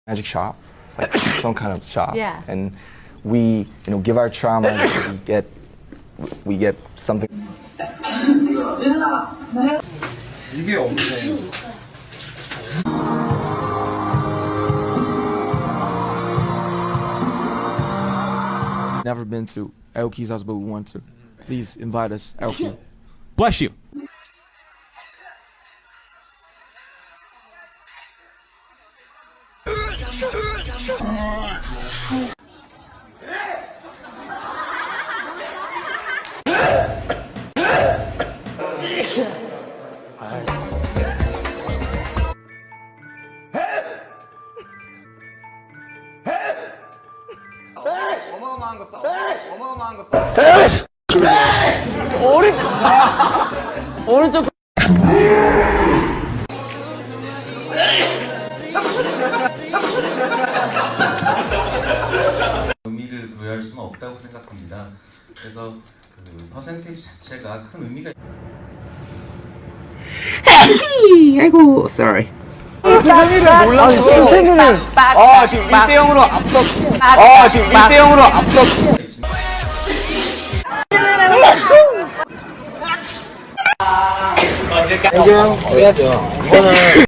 magic shop. It's like some kind of shop. Yeah. And we, give our trauma. we get something. 이게 없네. Never been to Aoki's house, but we want to. Please invite us, Aoki. Bless you. 어마어마한 거 써. 어마어마한 거 써. 오른쪽 의미를 부여할 수는 없다고 생각합니다. 그래서 그 퍼센테이지 자체가 큰 의미가 아이고, sorry. 수세미를 몰랐어. 수세미를. 지금 1대 0으로 앞서. 지금 1대 0으로 앞서. 안경 해야죠. 이거는